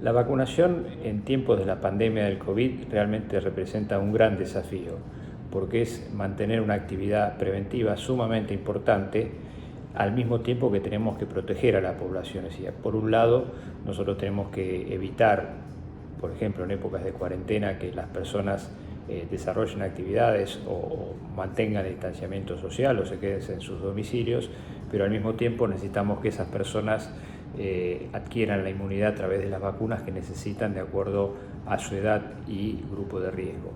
La vacunación en tiempos de la pandemia del COVID realmente representa un gran desafío, porque es mantener una actividad preventiva sumamente importante al mismo tiempo que tenemos que proteger a la población. Es decir, por un lado, nosotros tenemos que evitar, por ejemplo, en épocas de cuarentena, que las personas desarrollen actividades o mantengan el distanciamiento social o se queden en sus domicilios, pero al mismo tiempo necesitamos que esas personas adquieran la inmunidad a través de las vacunas que necesitan de acuerdo a su edad y grupo de riesgo.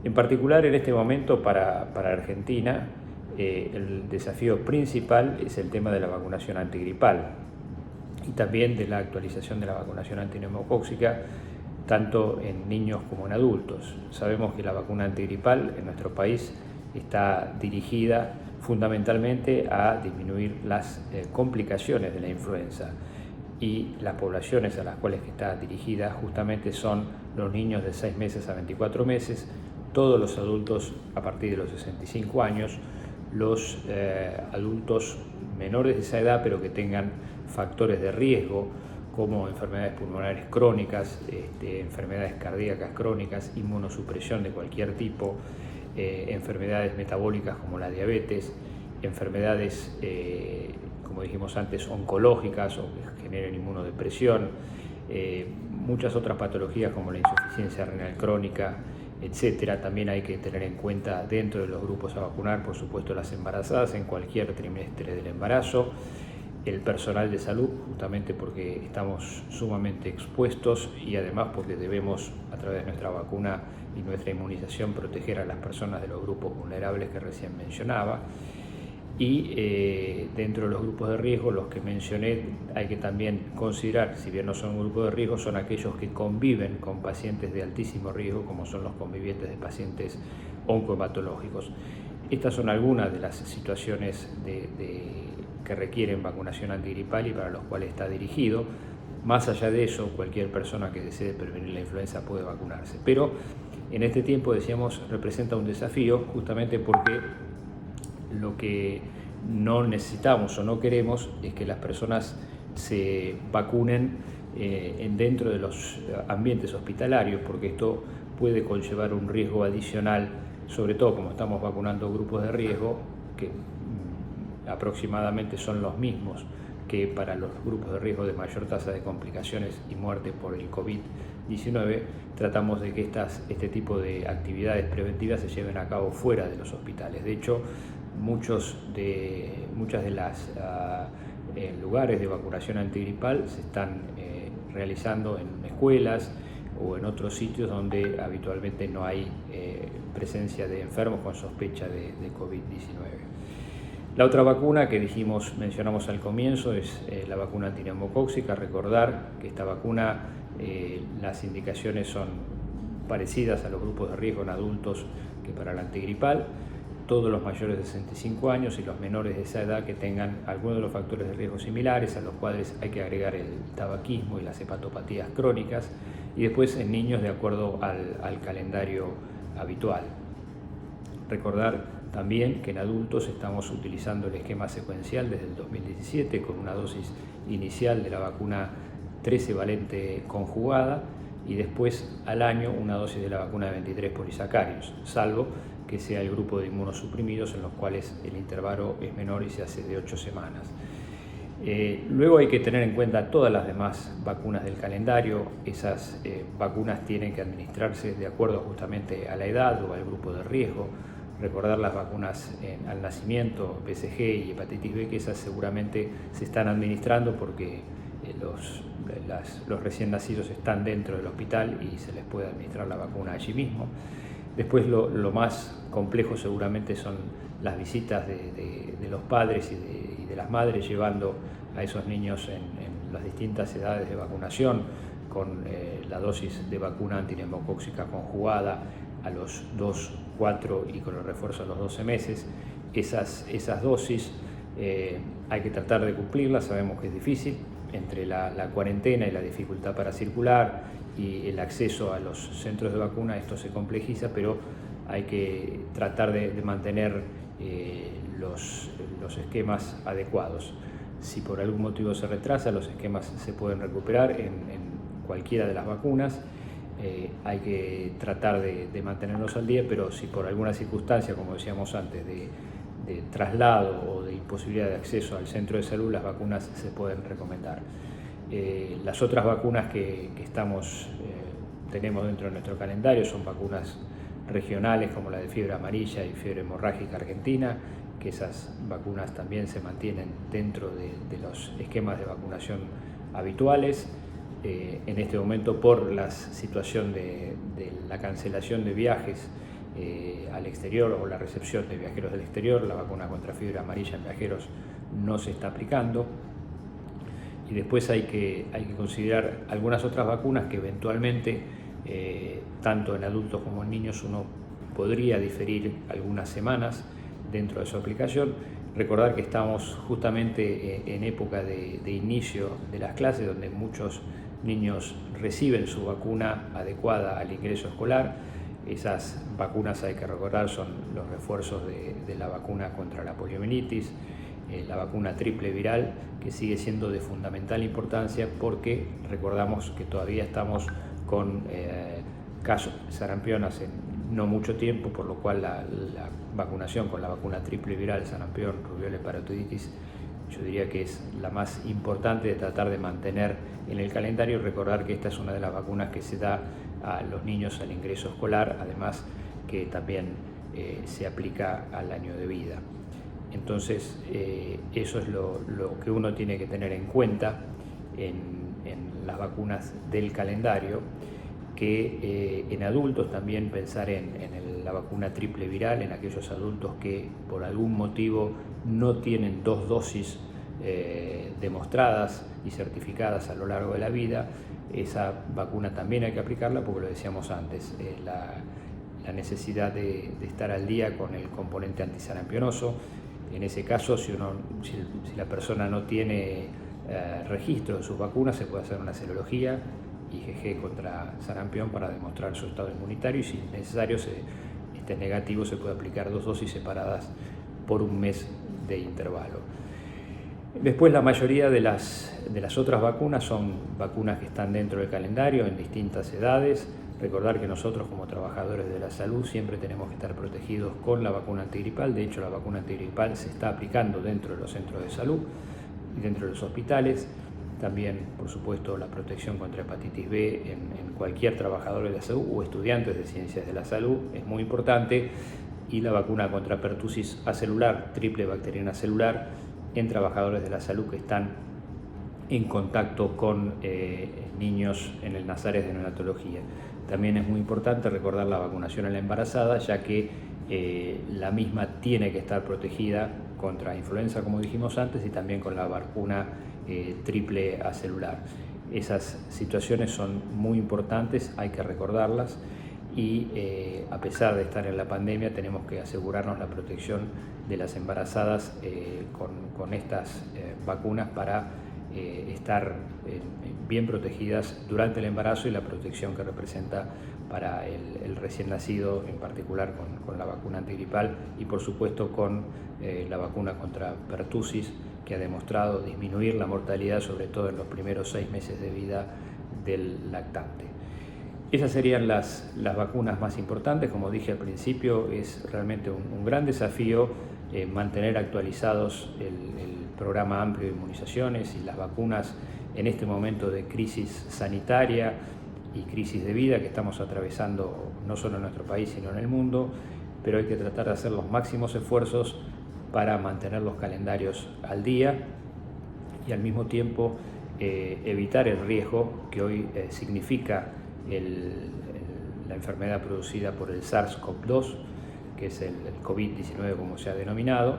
En particular, en este momento para Argentina, el desafío principal es el tema de la vacunación antigripal y también de la actualización de la vacunación antineumocóxica, tanto en niños como en adultos. Sabemos que la vacuna antigripal en nuestro país está dirigida fundamentalmente a disminuir las complicaciones de la influenza, y las poblaciones a las cuales está dirigida justamente son los niños de 6 meses a 24 meses, todos los adultos a partir de los 65 años, los adultos menores de esa edad pero que tengan factores de riesgo como enfermedades pulmonares crónicas, enfermedades cardíacas crónicas, inmunosupresión de cualquier tipo, enfermedades metabólicas como la diabetes, enfermedades, como dijimos antes, oncológicas o que generen inmunodepresión, muchas otras patologías como la insuficiencia renal crónica, etcétera. También hay que tener en cuenta dentro de los grupos a vacunar, por supuesto, las embarazadas en cualquier trimestre del embarazo, el personal de salud, justamente porque estamos sumamente expuestos y además porque debemos, a través de nuestra vacuna y nuestra inmunización, proteger a las personas de los grupos vulnerables que recién mencionaba. Y dentro de los grupos de riesgo, los que mencioné, hay que también considerar, si bien no son un grupo de riesgo, son aquellos que conviven con pacientes de altísimo riesgo, como son los convivientes de pacientes oncohematológicos. Estas son algunas de las situaciones que requieren vacunación antigripal y para los cuales está dirigido. Más allá de eso, cualquier persona que desee prevenir la influenza puede vacunarse. Pero en este tiempo, decíamos, representa un desafío justamente porque lo que no necesitamos o no queremos es que las personas se vacunen dentro de los ambientes hospitalarios, porque esto puede conllevar un riesgo adicional, sobre todo como estamos vacunando grupos de riesgo que aproximadamente son los mismos que para los grupos de riesgo de mayor tasa de complicaciones y muerte por el COVID-19, tratamos de que este tipo de actividades preventivas se lleven a cabo fuera de los hospitales. De hecho, muchas de las lugares de vacunación antigripal se están realizando en escuelas o en otros sitios donde habitualmente no hay presencia de enfermos con sospecha de COVID-19. La otra vacuna que mencionamos al comienzo es la vacuna antineumocóxica. Recordar que esta vacuna, las indicaciones son parecidas a los grupos de riesgo en adultos que para la antigripal. Todos los mayores de 65 años y los menores de esa edad que tengan alguno de los factores de riesgo similares, a los cuales hay que agregar el tabaquismo y las hepatopatías crónicas, y después en niños de acuerdo al calendario habitual. Recordar también que en adultos estamos utilizando el esquema secuencial desde el 2017 con una dosis inicial de la vacuna 13 valente conjugada y después al año una dosis de la vacuna de 23 polisacáridos, salvo que sea el grupo de inmunosuprimidos en los cuales el intervalo es menor y se hace de 8 semanas. Luego hay que tener en cuenta todas las demás vacunas del calendario. Esas vacunas tienen que administrarse de acuerdo justamente a la edad o al grupo de riesgo. Recordar las vacunas al nacimiento, BCG y hepatitis B, que esas seguramente se están administrando porque los recién nacidos están dentro del hospital y se les puede administrar la vacuna allí mismo. Después lo más complejo seguramente son las visitas de los padres y de las madres llevando a esos niños en las distintas edades de vacunación con la dosis de vacuna antineumocóxica conjugada a los 2, 4 y con el refuerzo a los 12 meses. Esas dosis hay que tratar de cumplirlas, sabemos que es difícil, entre la cuarentena y la dificultad para circular y el acceso a los centros de vacuna, esto se complejiza, pero hay que tratar de mantener los esquemas adecuados. Si por algún motivo se retrasa, los esquemas se pueden recuperar en cualquiera de las vacunas. Hay que tratar de mantenernos al día, pero si por alguna circunstancia, como decíamos antes, de traslado o de imposibilidad de acceso al centro de salud, las vacunas se pueden recomendar. Las otras vacunas que tenemos dentro de nuestro calendario son vacunas regionales, como la de fiebre amarilla y fiebre hemorrágica argentina, que esas vacunas también se mantienen dentro de los esquemas de vacunación habituales. En este momento, por la situación de la cancelación de viajes al exterior o la recepción de viajeros del exterior, la vacuna contra fiebre amarilla en viajeros no se está aplicando. Y después hay que considerar algunas otras vacunas que eventualmente, tanto en adultos como en niños, uno podría diferir algunas semanas dentro de su aplicación. Recordar que estamos justamente en época de inicio de las clases, donde muchos niños reciben su vacuna adecuada al ingreso escolar. Esas vacunas, hay que recordar, son los refuerzos de la vacuna contra la poliomielitis, la vacuna triple viral, que sigue siendo de fundamental importancia porque recordamos que todavía estamos con casos de sarampión hace no mucho tiempo, por lo cual la vacunación con la vacuna triple viral, sarampión, rubiola y parotiditis, yo diría que es la más importante de tratar de mantener en el calendario. Recordar que esta es una de las vacunas que se da a los niños al ingreso escolar, además que también se aplica al año de vida. Entonces, eso es lo que uno tiene que tener en cuenta en las vacunas del calendario, que en adultos también pensar en la vacuna triple viral, en aquellos adultos que por algún motivo no tienen 2 dosis demostradas y certificadas a lo largo de la vida. Esa vacuna también hay que aplicarla porque lo decíamos antes, la necesidad de estar al día con el componente antisarampionoso. En ese caso, si la persona no tiene registro de sus vacunas, se puede hacer una serología IgG contra sarampión para demostrar su estado inmunitario, y si es necesario, este negativo, se puede aplicar 2 dosis separadas por un mes de intervalo. Después, la mayoría de las otras vacunas son vacunas que están dentro del calendario en distintas edades. Recordar que nosotros, como trabajadores de la salud, siempre tenemos que estar protegidos con la vacuna antigripal. De hecho, la vacuna antigripal se está aplicando dentro de los centros de salud y dentro de los hospitales. También, por supuesto, la protección contra hepatitis B en cualquier trabajador de la salud o estudiantes de ciencias de la salud es muy importante. Y la vacuna contra pertusis acelular, triple bacteriana celular, en trabajadores de la salud que están en contacto con niños en el Nazares de neonatología. También es muy importante recordar la vacunación en la embarazada, ya que la misma tiene que estar protegida contra influenza, como dijimos antes, y también con la vacuna triple acelular. Esas situaciones son muy importantes, hay que recordarlas, y a pesar de estar en la pandemia, tenemos que asegurarnos la protección de las embarazadas con estas vacunas para estar bien protegidas durante el embarazo, y la protección que representa para el recién nacido, en particular con la vacuna antigripal, y por supuesto con la vacuna contra pertusis, que ha demostrado disminuir la mortalidad, sobre todo en los primeros 6 meses de vida del lactante. Esas serían las vacunas más importantes. Como dije al principio, es realmente un gran desafío mantener actualizados el programa amplio de inmunizaciones y las vacunas en este momento de crisis sanitaria y crisis de vida que estamos atravesando no solo en nuestro país sino en el mundo, pero hay que tratar de hacer los máximos esfuerzos para mantener los calendarios al día y al mismo tiempo evitar el riesgo que hoy significa la enfermedad producida por el SARS-CoV-2, que es el COVID-19 como se ha denominado,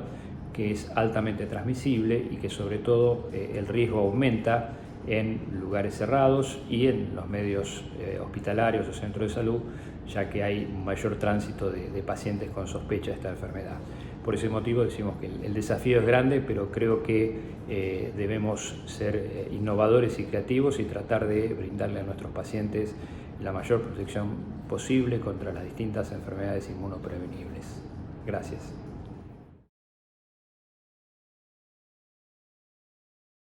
que es altamente transmisible y que sobre todo el riesgo aumenta en lugares cerrados y en los medios hospitalarios o centros de salud, ya que hay un mayor tránsito de pacientes con sospecha de esta enfermedad. Por ese motivo decimos que el desafío es grande, pero creo que debemos ser innovadores y creativos y tratar de brindarle a nuestros pacientes la mayor protección posible contra las distintas enfermedades inmunoprevenibles. Gracias.